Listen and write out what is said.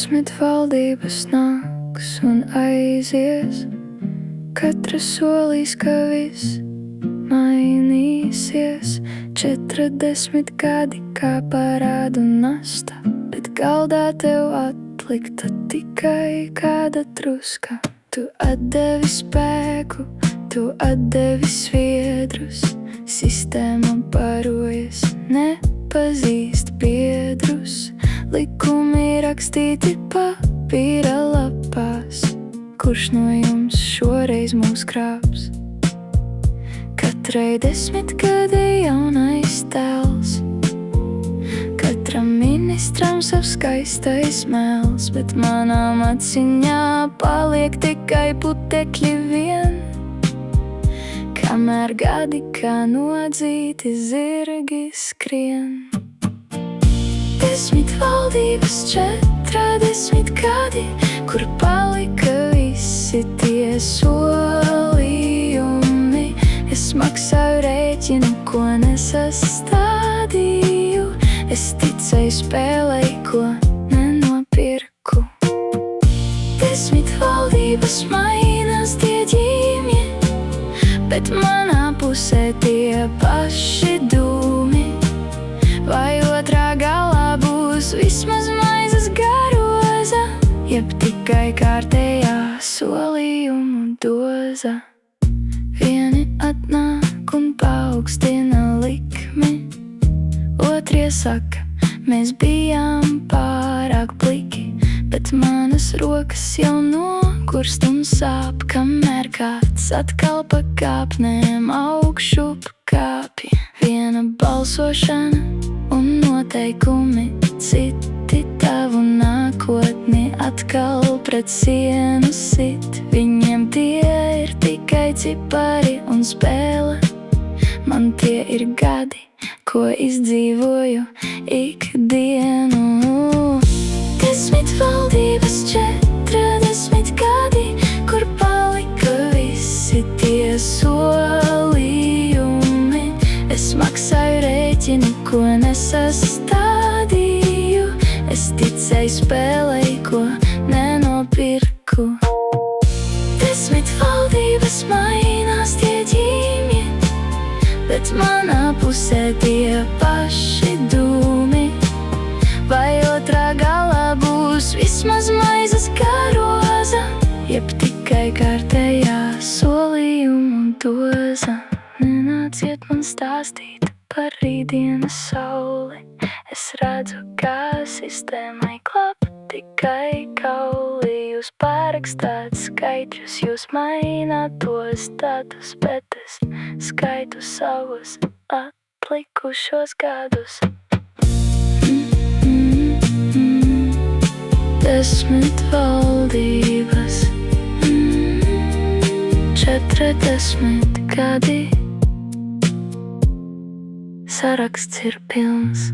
10 valdības nāks un aizies, katra solīs, ka viss mainīsies. 40 gadi kā parādu nasta, bet galdā tev atlikta tikai kāda druska. Tu atdevi spēku, tu atdevi sviedrus, sistēma barojas, nepazīst biedrus. Likumi rakstīti papīra lapās, kurš no jums šoreiz mūs krāps? Katrai 10 gadi jaunais tēls, katram ministram savs skaistais mēls, bet manām aciņā paliek tikai putekļi vien. Kamēr gadi kā nodzīti zirgi skrien. 10 valdības, 40 gadi, kur palika visi tie solījumi. Es maksāju rēķinu, ko nesastādīju. Es ticēju spēlei, ko nenopirku. 10 valdības mainās tie ģīmji, bet manā pusē tie paši dūmi. Vai otrā galā būs vismaz maizes garoza, jeb tikai kārtējā solījumu doza? Vieni atnāk un paaugstina likmi, otrie saka, mēs bijām pārāk pliki, bet manas rokas jau nokurst un sāp, kamēr kāds atkal pa kāpnēm augšup kāpj. Viena balsošana un noteikumi citi, tavu nākotni atkal pret sienu sit. Viņiem tie ir tikai cipari un spēle, man tie ir gadi, ko izdzīvoju ikdienu. 10 valdības, 40 gadi, kur palika visi tie solījumi. Es maksāju rēķinu, ko nesastādīju. Es ticēju spēlei, ko nenopirku. 10 valdības, mainās tie ģīmji, bet manā pusē tie paši dūmi. Vai otrā galā būs vismaz maizes garoza, jeb tikai kārtējā solījumu doza? Nenāciet man stāstīt par rītdienas sauli. Es redzu, kā sistēmai klap tikai kauli. Jūs pārakstāt skaitļus, jūs maināt tos datus, bet es skaitu savus atlikušos gadus. 10 valdības, 40 gadi. Saraksts ir pilns.